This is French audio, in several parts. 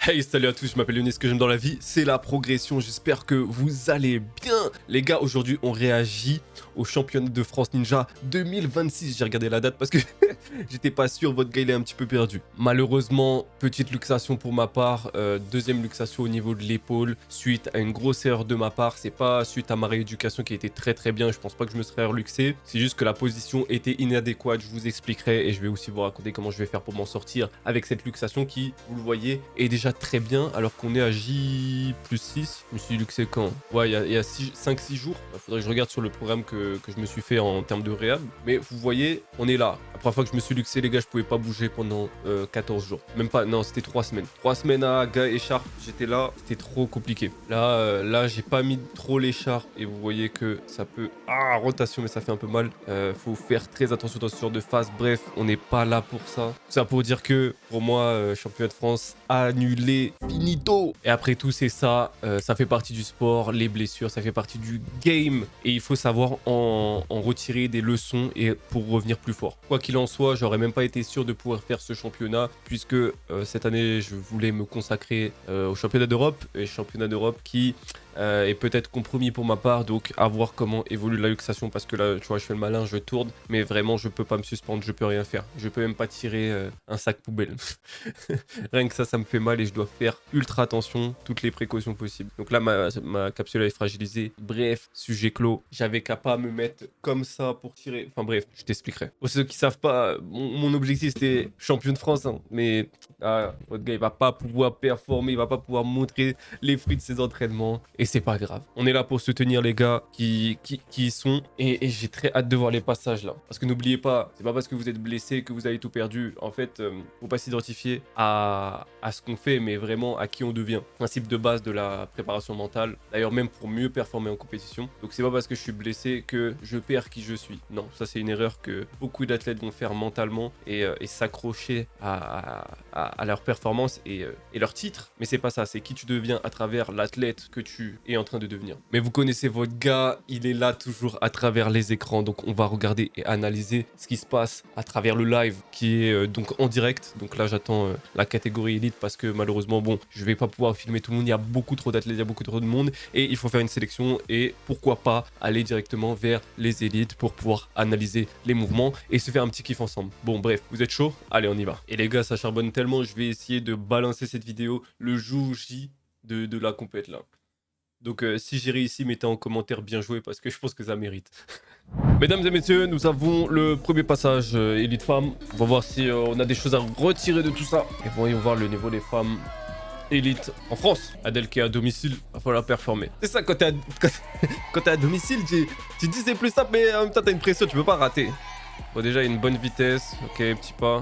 Hey, salut à tous, je m'appelle Younes, ce que j'aime dans la vie, c'est la progression. J'espère que vous allez bien. Les gars, aujourd'hui, on réagit au championnat de France Ninja 2026. J'ai regardé la date parce que j'étais pas sûr, votre gars, il est un petit peu perdu. Malheureusement, petite luxation pour ma part, deuxième luxation au niveau de l'épaule, suite à une grosse erreur de ma part. C'est pas suite à ma rééducation qui a été très bien, je pense pas que je me serais reluxé. C'est juste que la position était inadéquate, je vous expliquerai et je vais aussi vous raconter comment je vais faire pour m'en sortir avec cette luxation qui, vous le voyez, est déjà très bien alors qu'on est à J plus 6. Je me suis luxé quand? Ouais, il y a 5-6 jours. Il faudrait que je regarde sur le programme que je me suis fait en termes de réhab. Mais vous voyez, on est là. La première fois que je me suis luxé, les gars, je pouvais pas bouger pendant 14 jours. Même pas, non, c'était 3 semaines. 3 semaines à gars écharpe, j'étais là, c'était trop compliqué. Là, j'ai pas mis trop l'écharpe et vous voyez que ça peut... Ah, rotation, mais ça fait un peu mal. Faut faire très attention dans ce genre de phase. Bref, on n'est pas là pour ça. Tout ça pour dire que, pour moi, championnat de France annulé, finito. Et après tout, c'est ça. Ça fait partie du sport, les blessures, ça fait partie du game. Et il faut savoir en retirer des leçons et pour revenir plus fort. Quoi qu'il en soit, j'aurais même pas été sûr de pouvoir faire ce championnat puisque cette année, je voulais me consacrer au championnat d'Europe. Et championnat d'Europe qui est peut-être compromis pour ma part. Donc, à voir comment évolue la luxation parce que là, tu vois, je fais le malin, je tourne. Mais vraiment, je peux pas me suspendre, je peux rien faire. Je peux même pas tirer un sac poubelle. Rien que ça me fait mal et je dois faire ultra attention, toutes les précautions possibles. Donc là, ma capsule est fragilisée. Bref, sujet clos. J'avais qu'à pas me mettre comme ça pour tirer. Enfin bref, je t'expliquerai. Pour ceux qui savent pas, mon objectif c'était champion de France. Hein, mais votre gars, il va pas pouvoir performer, il va pas pouvoir montrer les fruits de ses entraînements. Et c'est pas grave. On est là pour soutenir les gars qui y sont. Et j'ai très hâte de voir les passages là. Parce que n'oubliez pas, c'est pas parce que vous êtes blessé que vous avez tout perdu. En fait, faut pas s'identifier à ce qu'on fait, mais vraiment à qui on devient. Principe de base de la préparation mentale. D'ailleurs, même pour mieux performer en compétition. Donc, c'est pas parce que je suis blessé que je perds qui je suis. Non, ça, c'est une erreur que beaucoup d'athlètes vont faire mentalement et s'accrocher à leur performance et leur titre. Mais c'est pas ça, c'est qui tu deviens à travers l'athlète que tu es en train de devenir. Mais vous connaissez votre gars, il est là toujours à travers les écrans. Donc, on va regarder et analyser ce qui se passe à travers le live qui est donc en direct. Donc là, j'attends la catégorie élite parce que malheureusement, bon, je vais pas pouvoir filmer tout le monde. Il y a beaucoup trop d'athlètes, il y a beaucoup trop de monde et il faut faire une sélection et pourquoi pas aller directement vers les élites pour pouvoir analyser les mouvements et se faire un petit kiff ensemble. Bon, bref, vous êtes chaud? Allez, on y va. Et les gars, ça charbonne tellement, je vais essayer de balancer cette vidéo le jour J de la compète là. Donc si j'ai réussi, mettez en commentaire bien joué parce que je pense que ça mérite. Mesdames et messieurs, nous avons le premier passage élite femmes. On va voir si on a des choses à retirer de tout ça. Et voyons voir le niveau des femmes élite en France. Adèle qui est à domicile, va falloir performer. C'est ça, quand t'es à domicile, tu dis c'est plus simple, mais en même temps t'as une pression, tu peux pas rater. Bon, déjà, il y a une bonne vitesse. Ok, petit pas.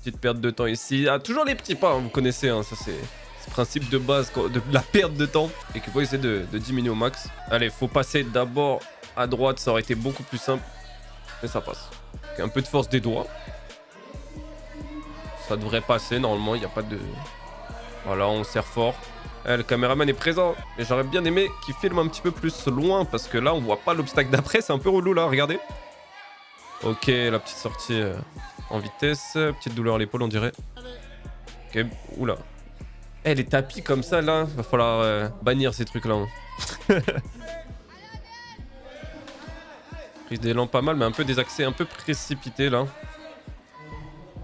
Petite perte de temps ici. Ah, toujours les petits pas, hein, vous connaissez, hein, ça c'est... Ce principe de base de la perte de temps et qu'il faut essayer de diminuer au max. Allez, faut passer d'abord à droite, ça aurait été beaucoup plus simple. Mais ça passe. Okay, un peu de force des doigts. Ça devrait passer, normalement, il n'y a pas de... Voilà, on serre fort. Le caméraman est présent. Et j'aurais bien aimé qu'il filme un petit peu plus loin parce que là, on voit pas l'obstacle d'après. C'est un peu relou là, regardez. Ok, la petite sortie en vitesse. Petite douleur à l'épaule, on dirait. Ok, oula. Les tapis comme ça, là, va falloir bannir ces trucs-là. Hein. Prise d'élan pas mal, mais un peu des accès un peu précipités, là.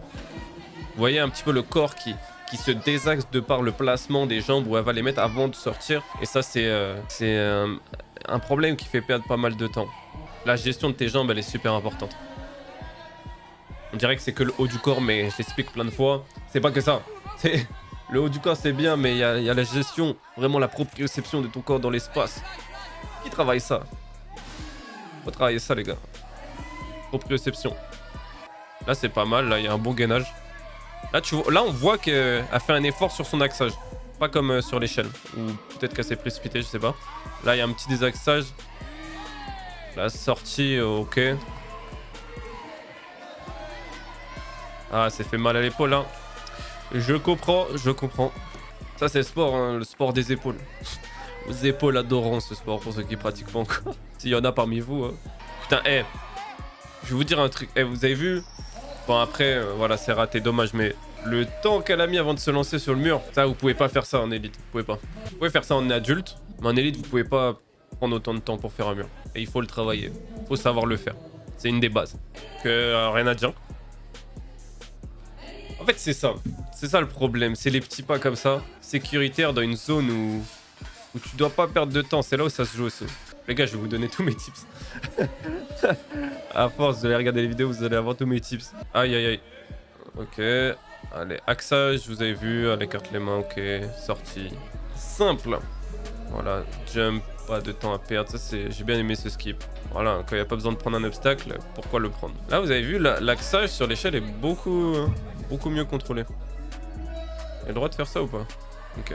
Vous voyez un petit peu le corps qui se désaxe de par le placement des jambes où elle va les mettre avant de sortir. Et ça, c'est un problème qui fait perdre pas mal de temps. La gestion de tes jambes, elle est super importante. On dirait que c'est que le haut du corps, mais je l'explique plein de fois. C'est pas que ça. C'est... Le haut du corps, c'est bien, mais il y a la gestion, vraiment la proprioception de ton corps dans l'espace. Qui travaille ça? Faut travailler ça, les gars. Proprioception. Là, c'est pas mal. Là, il y a un bon gainage. Là, on voit qu'elle fait un effort sur son axage. Pas comme sur l'échelle. Ou peut-être qu'elle s'est précipitée, je sais pas. Là, il y a un petit désaxage. La sortie, ok. Ah, c'est fait mal à l'épaule, hein. Je comprends. Ça, c'est le sport, hein, le sport des épaules. Aux épaules adorant ce sport pour ceux qui pratiquent pas encore. S'il y en a parmi vous. Hein. Putain, je vais vous dire un truc. Vous avez vu? Bon, après, voilà, c'est raté, dommage, mais Le temps qu'elle a mis avant de se lancer sur le mur, ça, vous pouvez pas faire ça en élite. Vous pouvez pas. Vous pouvez faire ça en adulte, mais en élite, vous pouvez pas prendre autant de temps pour faire un mur. Et il faut le travailler. Il faut savoir le faire. C'est une des bases. Rien à dire. En fait, c'est ça. C'est ça le problème. C'est les petits pas comme ça, sécuritaires dans une zone où tu dois pas perdre de temps. C'est là où ça se joue aussi. Les gars, je vais vous donner tous mes tips. À force de regarder les vidéos, vous allez avoir tous mes tips. Aïe, aïe, aïe. Ok. Allez, axage, vous avez vu. Allez, carte les mains, ok. Sortie. Simple. Voilà, jump, pas de temps à perdre. Ça, c'est... J'ai bien aimé ce skip. Voilà, quand il n'y a pas besoin de prendre un obstacle, pourquoi le prendre? Là, vous avez vu, l'axage sur l'échelle est beaucoup mieux contrôlé. Il a le droit de faire ça ou pas? Ok.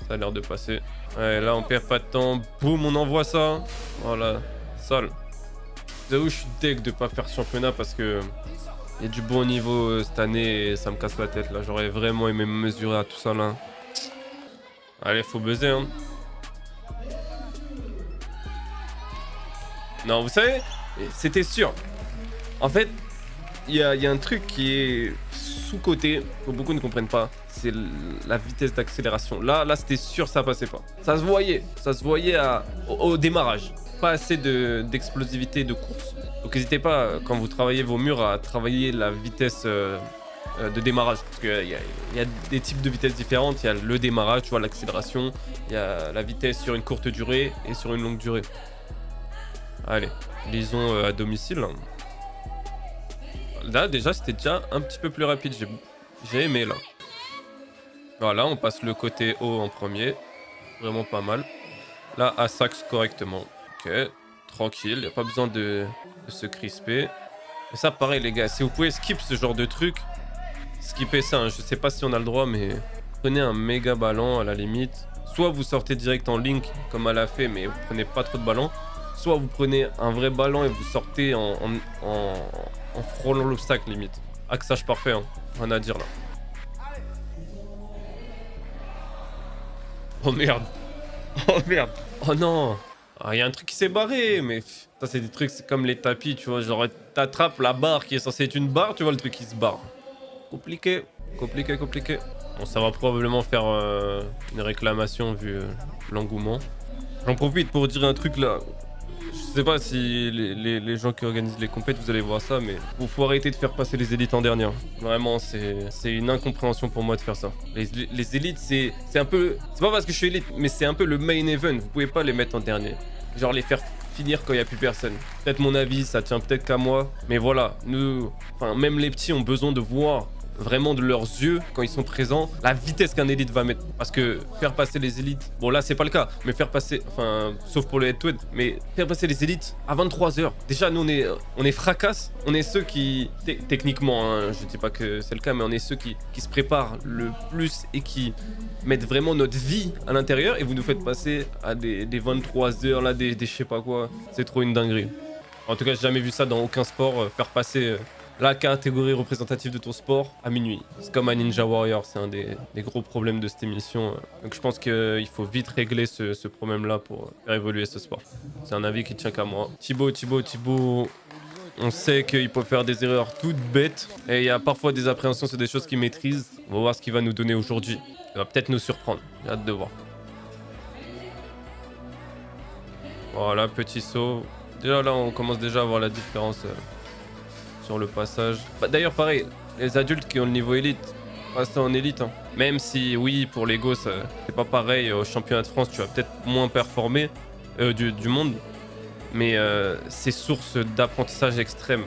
Ça a l'air de passer. Ouais, là, on perd pas de temps. Boum, on envoie ça. Voilà, sol. J'avoue, je suis deg de pas faire ce championnat parce que il y a du bon niveau cette année et ça me casse la tête là. J'aurais vraiment aimé me mesurer à tout ça là. Allez, faut buzzer hein. Non, vous savez, c'était sûr. En fait, il y a un truc qui est sous-côté, que beaucoup ne comprennent pas. C'est la vitesse d'accélération. Là, c'était sûr, ça passait pas. Ça se voyait. Ça se voyait au démarrage. Pas assez d'explosivité de course. Donc n'hésitez pas, quand vous travaillez vos murs, à travailler la vitesse de démarrage. Parce qu'il y a des types de vitesses différentes. Il y a le démarrage, tu vois, l'accélération. Il y a la vitesse sur une courte durée et sur une longue durée. Allez, lisons à domicile. Là, déjà, c'était déjà un petit peu plus rapide. J'ai aimé, là. Voilà, on passe le côté haut en premier. Vraiment pas mal. Là, à sax correctement. Ok, tranquille. Y a pas besoin de se crisper. Et ça, pareil, les gars. Si vous pouvez skip ce genre de truc, skippez ça. Hein. Je sais pas si on a le droit, mais prenez un méga ballon à la limite. Soit vous sortez direct en link, comme elle a fait, mais vous prenez pas trop de ballons. Soit vous prenez un vrai ballon et vous sortez en frôlant l'obstacle limite. Axage parfait, hein. Rien à dire là. Oh merde. Oh merde. Oh non. Il y a un truc qui s'est barré, mais ça c'est des trucs, c'est comme les tapis, tu vois. Genre t'attrapes la barre qui est censée être une barre, tu vois le truc qui se barre. Compliqué. Compliqué. Bon, ça va probablement faire une réclamation vu l'engouement. J'en profite pour dire un truc là. Je sais pas si les gens qui organisent les compètes, vous allez voir ça, mais faut arrêter de faire passer les élites en dernier. Vraiment, c'est une incompréhension pour moi de faire ça. Les élites, c'est un peu... C'est pas parce que je suis élite, mais c'est un peu le main event. Vous pouvez pas les mettre en dernier. Genre les faire finir quand il y a plus personne. Peut-être mon avis, ça tient peut-être qu'à moi. Mais voilà, nous... Enfin, même les petits ont besoin de voir vraiment de leurs yeux quand ils sont présents la vitesse qu'un élite va mettre, parce que faire passer les élites, bon là c'est pas le cas, mais faire passer, enfin sauf pour le head to head, mais faire passer les élites à 23h, déjà nous on est fracasse, on est ceux qui techniquement hein, je dis pas que c'est le cas, mais on est ceux qui se préparent le plus et qui mettent vraiment notre vie à l'intérieur, et vous nous faites passer à des 23h là, des je sais pas quoi. C'est trop une dinguerie. En tout cas j'ai jamais vu ça dans aucun sport, faire passer la catégorie représentative de ton sport à minuit. C'est comme un Ninja Warrior, c'est un des gros problèmes de cette émission. Donc je pense qu'il faut vite régler ce problème-là pour faire évoluer ce sport. C'est un avis qui tient qu'à moi. Thibaut, on sait qu'il peut faire des erreurs toutes bêtes. Et il y a parfois des appréhensions sur des choses qu'il maîtrise. On va voir ce qu'il va nous donner aujourd'hui. Il va peut-être nous surprendre. J'ai hâte de voir. Voilà, petit saut. Déjà là, on commence déjà à voir la différence sur le passage. Bah, d'ailleurs, pareil, les adultes qui ont le niveau élite, passent en élite. Hein. Même si, oui, pour les gosses, c'est pas pareil. Au championnat de France, tu vas peut-être moins performer du monde. Mais c'est source d'apprentissage extrême.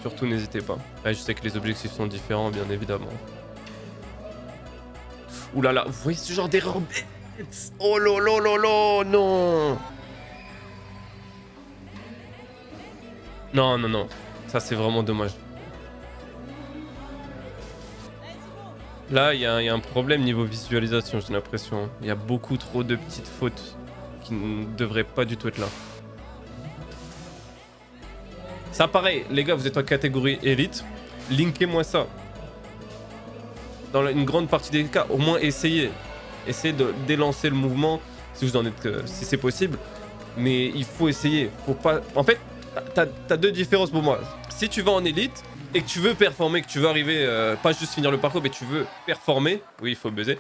Surtout, n'hésitez pas. Ouais, je sais que les objectifs sont différents, bien évidemment. Ouh là là, vous voyez ce genre d'erreur bête? Oh lolo, non. Non. Ça, c'est vraiment dommage. Là, il y a un problème niveau visualisation, j'ai l'impression. Il y a beaucoup trop de petites fautes qui ne devraient pas du tout être là. Ça, pareil, les gars, vous êtes en catégorie élite. Linkez-moi ça. Dans une grande partie des cas, au moins essayez. Essayez de délancer le mouvement si vous en êtes, si c'est possible. Mais il faut essayer. Faut pas... En fait, t'as deux différences pour moi. Si tu vas en élite, et que tu veux performer, que tu veux arriver, pas juste finir le parcours, mais tu veux performer, oui, il faut buzzer,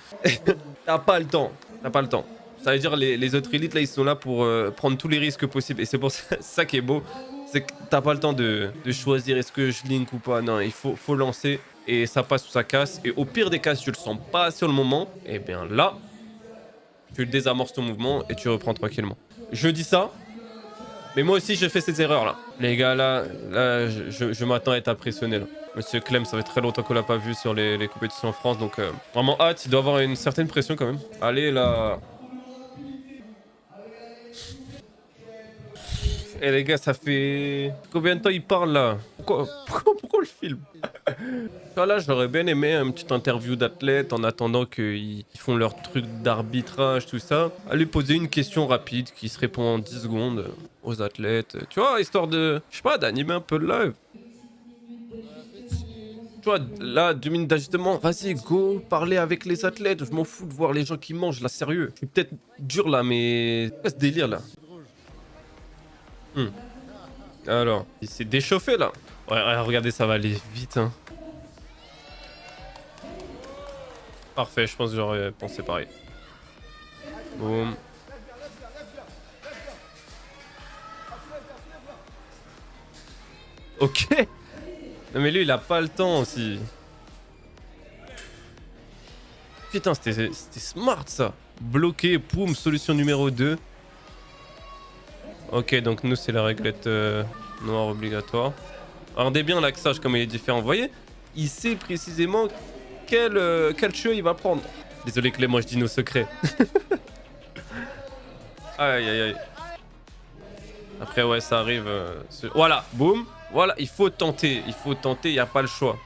t'as pas le temps. T'as pas le temps. Ça veut dire les autres élites, là, ils sont là pour prendre tous les risques possibles. Et c'est pour ça, ça qui est beau, c'est que t'as pas le temps de choisir est-ce que je link ou pas. Non, il faut lancer et ça passe ou ça casse. Et au pire des cas, si tu le sens pas sur le moment, et bien là, tu désamorces ton mouvement et tu reprends tranquillement. Je dis ça, mais moi aussi, je fais ces erreurs-là. Les gars, là je m'attends à être impressionné, là. Monsieur Clem, ça fait très longtemps qu'on l'a pas vu sur les compétitions en France, donc vraiment hâte. Il doit avoir une certaine pression quand même. Allez, là. Eh les gars, ça fait combien de temps il parle là? Pourquoi le film? Là, j'aurais bien aimé une petite interview d'athlètes en attendant qu'ils font leur truc d'arbitrage, tout ça. À lui poser une question rapide qui se répond en 10 secondes aux athlètes. Tu vois, histoire de, je sais pas, d'animer un peu le live. Tu vois, là, 2 minutes d'ajustement, vas-y, go, parler avec les athlètes. Je m'en fous de voir les gens qui mangent, là, sérieux. Je suis peut-être dur là, mais... C'est quoi ce délire là? Alors, il s'est déchauffé là. Ouais, regardez, ça va aller vite. Hein. Parfait, je pense que j'aurais pensé pareil. Boum. Ok. Non mais lui, il a pas le temps aussi. Putain, c'était smart ça. Bloqué, poum, solution numéro 2. Ok, donc nous, c'est la réglette noire obligatoire. Regardez bien l'axage, comme il est différent. Vous voyez, il sait précisément quel jeu il va prendre. Désolé Clément, je dis nos secrets. Aïe, aïe, aïe. Après, ouais, ça arrive. Voilà, boum. Voilà, il faut tenter, il n'y a pas le choix.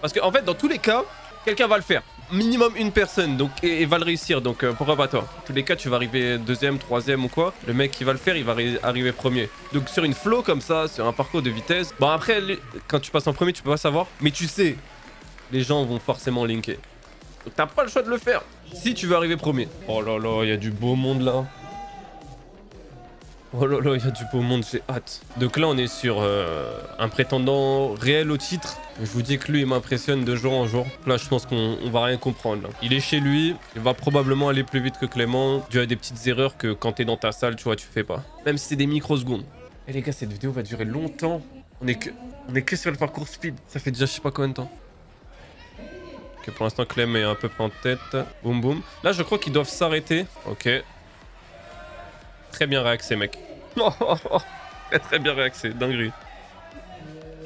Parce qu'en fait, dans tous les cas, quelqu'un va le faire. Minimum une personne, donc, et va le réussir, donc pourquoi pas toi? Dans tous les cas, tu vas arriver deuxième, troisième ou quoi. Le mec qui va le faire, il va arriver premier. Donc sur une flow comme ça, sur un parcours de vitesse, bon après, quand tu passes en premier, tu peux pas savoir. Mais tu sais, les gens vont forcément linker. Donc t'as pas le choix de le faire, si tu veux arriver premier. Oh là là, il y a du beau monde là. Oh là là, il y a du beau monde, j'ai hâte. Donc là, on est sur un prétendant réel au titre. Je vous dis que lui, il m'impressionne de jour en jour. Là, je pense qu'on va rien comprendre. Là. Il est chez lui, il va probablement aller plus vite que Clément. Tu as des petites erreurs que quand t'es dans ta salle, tu vois, tu fais pas. Même si c'est des microsecondes. Et les gars, cette vidéo va durer longtemps. On est que sur le parcours speed. Ça fait déjà je sais pas combien de temps. Ok, pour l'instant, Clem est à peu près en tête. Boum, boum. Là, je crois qu'ils doivent s'arrêter. Ok. Très bien réaxé, mec. Très bien réaxé, dinguerie.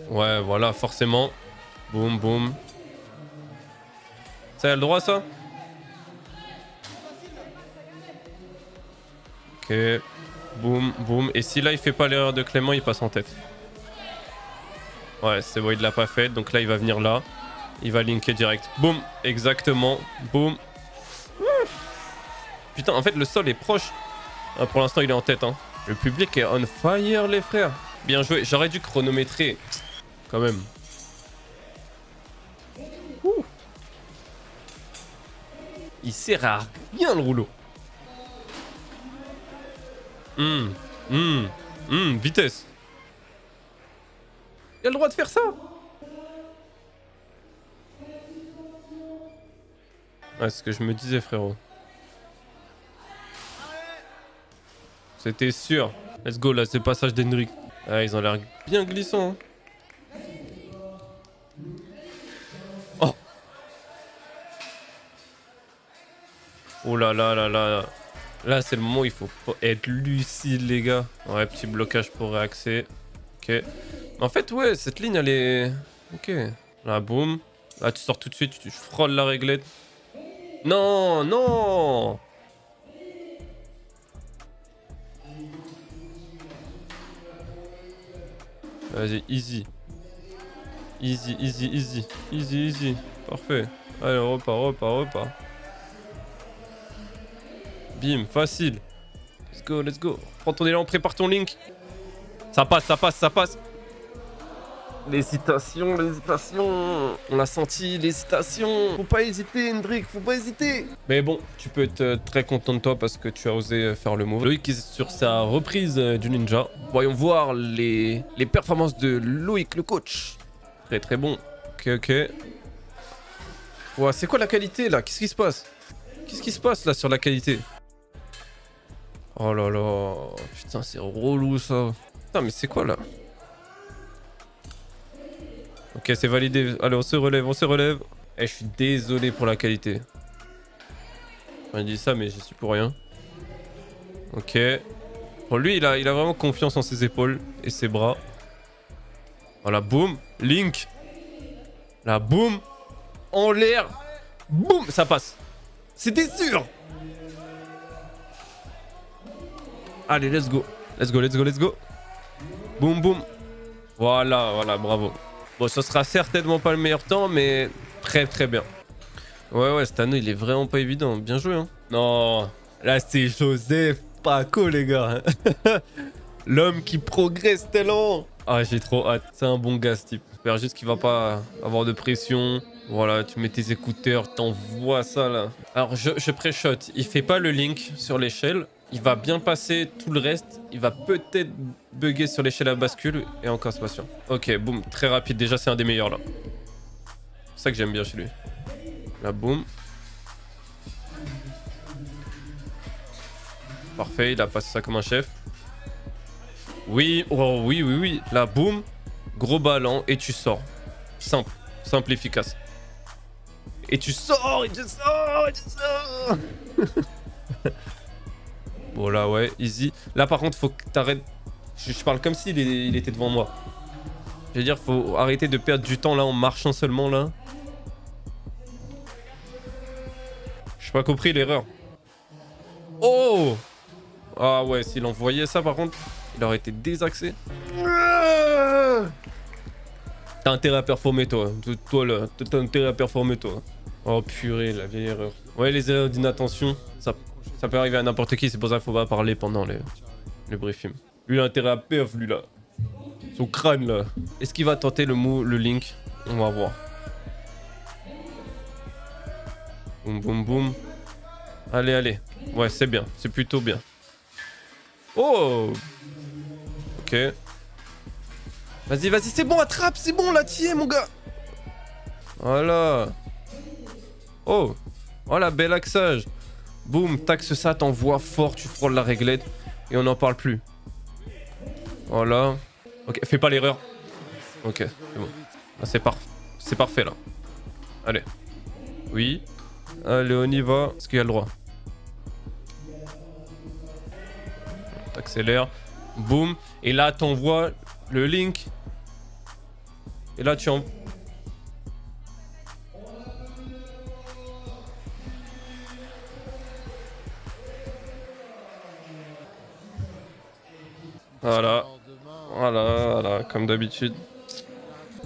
Ouais, voilà, forcément. Boum, boum. Ça a le droit, ça? Ok. Boum, boum. Et si là, il fait pas l'erreur de Clément, il passe en tête. Ouais, c'est bon, il l'a pas fait. Donc là, il va venir là. Il va linker direct. Boum, exactement. Boum. Putain, en fait, le sol est proche. Ah, pour l'instant, il est en tête. Hein. Le public est on fire, les frères. Bien joué. J'aurais dû chronométrer. Quand même. Ouh. Il sert à rien, le rouleau. Vitesse. Il a le droit de faire ça. Ouais, c'est ce que je me disais, frérot. C'était sûr. Let's go, là, c'est le passage d'Hendrick. Ah, ils ont l'air bien glissants. Hein. Oh. Oh là là là là. Là, c'est le moment où il faut être lucide, les gars. Ouais, petit blocage pour réaxer. Ok. En fait, ouais, cette ligne, elle est... Ok. Là, boum. Là, tu sors tout de suite, tu frôles la réglette. Non, non. Vas-y, easy. Easy, easy, easy. Easy, easy. Parfait. Allez, repart. Bim, facile. Let's go. Prends ton élan, prépare ton link. Ça passe. L'hésitation. On l'a senti, l'hésitation. Faut pas hésiter, Hendrick, faut pas hésiter. Mais bon, tu peux être très content de toi parce que tu as osé faire le move. Loïc est sur sa reprise du ninja. Voyons voir les performances de Loïc, le coach. Très très bon. Ok, ok. Ouah, c'est quoi la qualité là? Qu'est-ce qui se passe? Qu'est-ce qui se passe là sur la qualité? Oh là là. Putain, c'est relou ça. Putain, mais c'est quoi là? Ok, c'est validé. Allez, on se relève, on se relève. Eh, je suis désolé pour la qualité. Enfin, je dis ça, mais j'y suis pour rien. Ok. Bon, lui, il a vraiment confiance en ses épaules et ses bras. Voilà, boum. Link. Là, boum. En l'air. Boum. Ça passe. C'était sûr. Allez, let's go. Let's go, let's go, let's go. Boum, boum. Voilà, voilà, bravo. Bon, ce sera certainement pas le meilleur temps, mais très, très bien. Ouais, ouais, cet anneau, il est vraiment pas évident. Bien joué, hein. Non, là, c'est Joseph Paco, les gars. L'homme qui progresse tellement. Ah, j'ai trop hâte. C'est un bon gars, ce type. J'espère juste qu'il va pas avoir de pression. Voilà, tu mets tes écouteurs, t'envoies ça, là. Alors, je pré-shot. Il fait pas le link sur l'échelle. Il va bien passer tout le reste. Il va peut-être bugger sur l'échelle à bascule. Et encore, c'est pas sûr. Ok, boum. Très rapide. Déjà, c'est un des meilleurs, là. C'est ça que j'aime bien chez lui. Là, boum. Parfait, il a passé ça comme un chef. Oui, oh, oui, oui, oui. Là, boum. Gros ballon et tu sors. Simple. Simple, efficace. Et tu sors, et tu sors, et tu sors. Bon, là, ouais, easy. Là, par contre, faut que t'arrêtes. Je parle comme s'il il était devant moi. Je veux dire, faut arrêter de perdre du temps là en marchant seulement là. J'ai pas compris l'erreur. Oh! Ah ouais, s'il envoyait ça, par contre, il aurait été désaxé. T'as intérêt à performer, toi. Toi, là. T'as intérêt à performer, toi. Oh, purée, la vieille erreur. Ouais, les erreurs d'inattention, ça peut arriver à n'importe qui. C'est pour ça qu'il faut pas parler pendant le briefing. Lui, il a intérêt à perf, lui, là. Son crâne, là. Est-ce qu'il va tenter le link? On va voir. Boum, boum, boum. Allez, allez. Ouais, c'est bien. C'est plutôt bien. Oh! Ok. Vas-y, vas-y, c'est bon, attrape, c'est bon, là, tiens, mon gars. Voilà. Oh! Voilà, bel axage. Boum, taxe ça, t'envoies fort, tu frôles la réglette. Et on n'en parle plus. Voilà. Ok, fais pas l'erreur. Ok, c'est bon. Ah, c'est parfait, là. Allez. Oui. Allez, on y va. Est-ce qu'il y a le droit? T'accélères. Boum. Et là, t'envoies le link. Et là, tu en... Voilà. Voilà, voilà, comme d'habitude.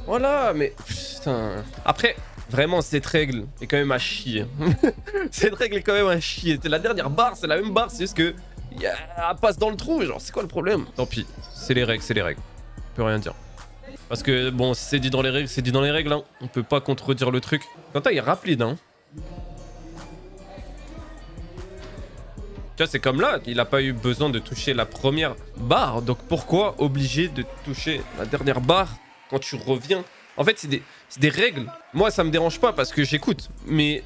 Voilà, mais... Putain... Après, vraiment, cette règle est quand même à chier. Cette règle est quand même à chier. C'est la dernière barre, c'est la même barre, c'est juste que... Elle passe dans le trou, genre, c'est quoi le problème? Tant pis, c'est les règles, c'est les règles. On peut rien dire. Parce que, bon, si c'est dit dans les règles, c'est dit dans les règles, hein. On peut pas contredire le truc. Quentin, il est rapide, hein. Tu vois, c'est comme là, il a pas eu besoin de toucher la première barre. Donc pourquoi obligé de toucher la dernière barre quand tu reviens? En fait, c'est des règles. Moi, ça me dérange pas parce que j'écoute. Mais...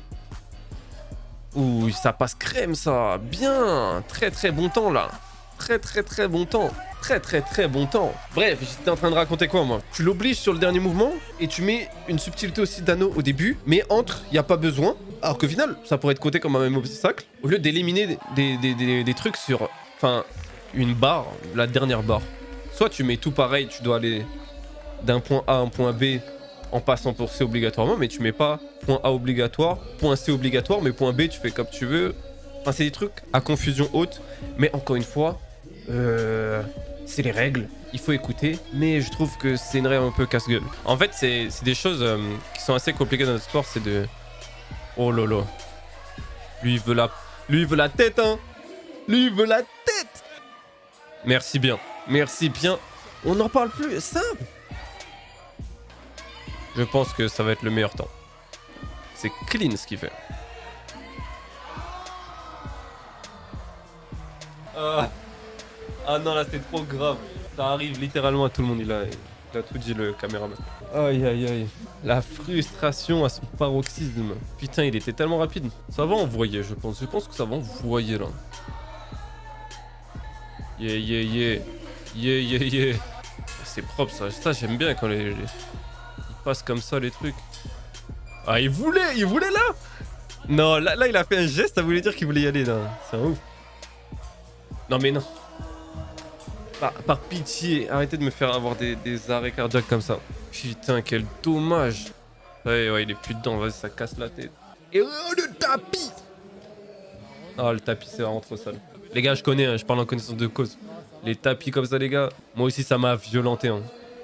Ouh, ça passe crème, ça. Bien. Très, très bon temps, là. Très, très, très bon temps. Très, très, très bon temps. Bref, j'étais en train de raconter quoi, moi? Tu l'obliges sur le dernier mouvement et tu mets une subtilité aussi d'anneau au début. Mais entre, il n'y a pas besoin. Alors qu'au final, ça pourrait être compté comme un même obstacle. Au lieu d'éliminer des trucs sur... Enfin, une barre, la dernière barre. Soit tu mets tout pareil, tu dois aller d'un point A à un point B en passant pour C obligatoirement, mais tu mets pas point A obligatoire, point C obligatoire, mais point B, tu fais comme tu veux. Enfin, c'est des trucs à confusion haute. Mais encore une fois, c'est les règles. Il faut écouter. Mais je trouve que c'est une règle un peu casse-gueule. En fait, c'est des choses qui sont assez compliquées dans notre sport. C'est de... Oh là là. Lui, il veut la tête, hein. Lui, il veut la tête. Merci bien. Merci bien. On n'en parle plus. Simple. Je pense que ça va être le meilleur temps. C'est clean ce qu'il fait. Ah non, là, c'est trop grave. Ça arrive littéralement à tout le monde. Il a tout dit, le caméraman. Aïe, aïe, aïe. La frustration à son paroxysme. Putain, il était tellement rapide. Ça va envoyer, je pense. Je pense que ça va envoyer, là. Yeah, yeah, yeah. Yeah, yeah, yeah. C'est propre, ça. Ça, j'aime bien quand ils passent comme ça, les trucs. Ah, il voulait là. Non, là, il a fait un geste, ça voulait dire qu'il voulait y aller, là. C'est un ouf. Non, mais non. Par pitié, arrêtez de me faire avoir des arrêts cardiaques comme ça. Putain, quel dommage. Ouais, il est plus dedans, vas-y, ça casse la tête. Et oh, le tapis. Ah, le tapis, c'est vraiment trop sale. Les gars, je connais, hein, je parle en connaissance de cause. Les tapis comme ça, les gars, moi aussi, ça m'a violenté. Hein.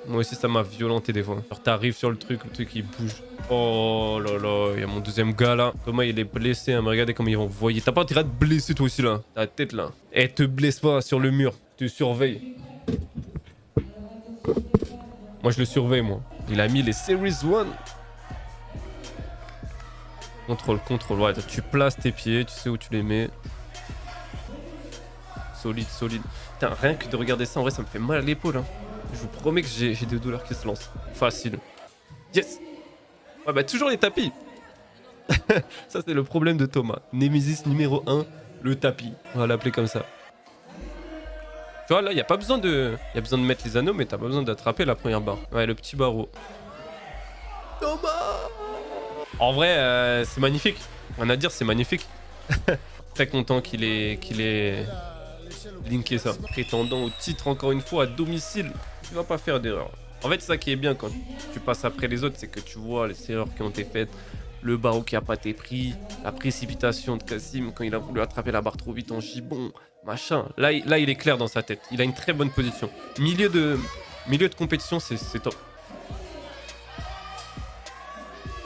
Moi aussi, ça m'a violenté des fois. Genre, t'arrives sur le truc il bouge. Oh là là, il y a mon deuxième gars là. Thomas, il est blessé, hein, mais regardez comment ils vont envoyer. T'as pas intérêt de blesser toi aussi là. Ta tête là. Eh, te blesse pas sur le mur. Tu surveilles. Moi, je le surveille, moi. Il a mis les Series 1. Contrôle. Ouais, tu places tes pieds, tu sais où tu les mets. Solide. Putain, rien que de regarder ça, en vrai, ça me fait mal à l'épaule. Hein. Je vous promets que j'ai des douleurs qui se lancent. Facile. Yes. Ouais, bah, toujours les tapis. Ça, c'est le problème de Thomas. Némésis numéro 1, le tapis. On va l'appeler comme ça. Tu vois, là, il n'y a pas besoin de... Il y a besoin de mettre les anneaux, mais t'as pas besoin d'attraper la première barre. Ouais, le petit barreau. Thomas. En vrai, c'est magnifique. On a à dire, c'est magnifique. Très content qu'il ait linké ça. Prétendant au titre, encore une fois, à domicile. Tu vas pas faire d'erreur. En fait, c'est ça qui est bien quand tu passes après les autres, c'est que tu vois les erreurs qui ont été faites. Le barreau qui a pas été pris, la précipitation de Cassim quand il a voulu attraper la barre trop vite en gibon, machin. Là, il est clair dans sa tête. Il a une très bonne position. Milieu de compétition, c'est top.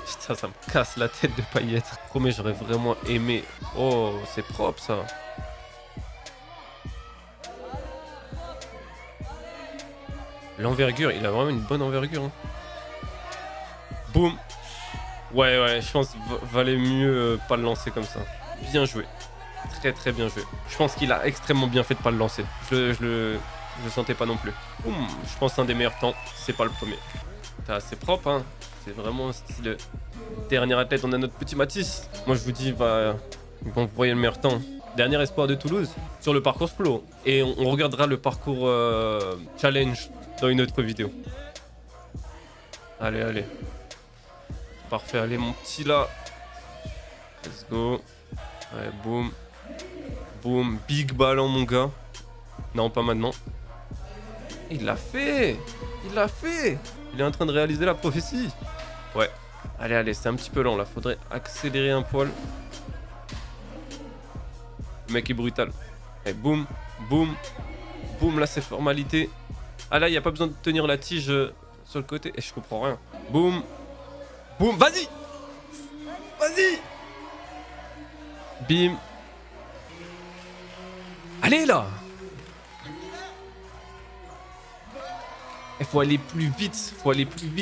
Putain, ça me casse la tête de pas y être. Promets, j'aurais vraiment aimé. Oh, c'est propre ça. L'envergure, il a vraiment une bonne envergure. Hein. Boum. Ouais, je pense qu'il valait mieux pas le lancer comme ça. Bien joué. Très bien joué. Je pense qu'il a extrêmement bien fait de pas le lancer. Je le sentais pas non plus. Boum. Je pense que c'est un des meilleurs temps. C'est pas le premier. C'est propre, hein. C'est vraiment style. Dernier athlète, on a notre petit Mathis. Moi, je vous dis, ils vont vous voyez le meilleur temps. Dernier espoir de Toulouse sur le parcours flow. Et on regardera le parcours challenge dans une autre vidéo. Allez. Parfait, allez mon petit là. Let's go. Ouais, boum. Big ballon mon gars. Non, pas maintenant. Il l'a fait. Il est en train de réaliser la prophétie. Ouais. Allez, c'est un petit peu lent là. Faudrait accélérer un poil. Le mec est brutal. Allez, boum. Là, c'est formalité. Ah là, il n'y a pas besoin de tenir la tige sur le côté. Et je comprends rien. Boum. Vas-y. Bim. Allez là. Il faut aller plus vite.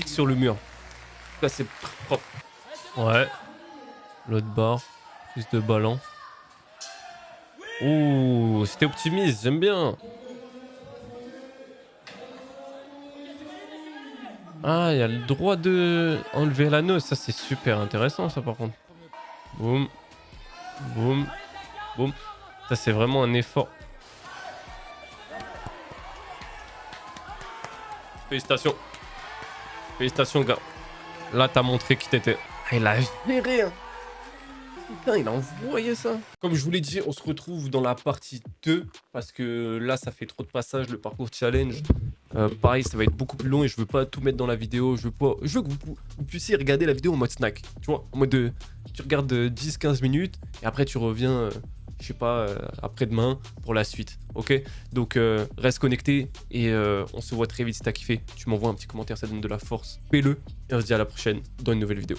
Sur le mur. Là, c'est propre. Ouais. L'autre barre. Prise de ballon. Ouh, c'était optimiste, j'aime bien. Ah, il y a le droit de enlever l'anneau. Ça, c'est super intéressant, ça, par contre. Boum. Ça, c'est vraiment un effort. Félicitations, gars. Là, t'as montré qui t'étais. Ah, il a géré, hein. Putain, il a envoyé ça. Comme je vous l'ai dit, on se retrouve dans la partie 2. Parce que là, ça fait trop de passages, le parcours challenge. Pareil, ça va être beaucoup plus long et je veux pas tout mettre dans la vidéo. Je veux que vous puissiez regarder la vidéo en mode snack. Tu vois, en mode tu regardes 10-15 minutes et après tu reviens, je sais pas, après-demain pour la suite. Ok? Donc reste connecté et on se voit très vite si t'as kiffé. Tu m'envoies un petit commentaire, ça donne de la force. Fais-le et on se dit à la prochaine dans une nouvelle vidéo.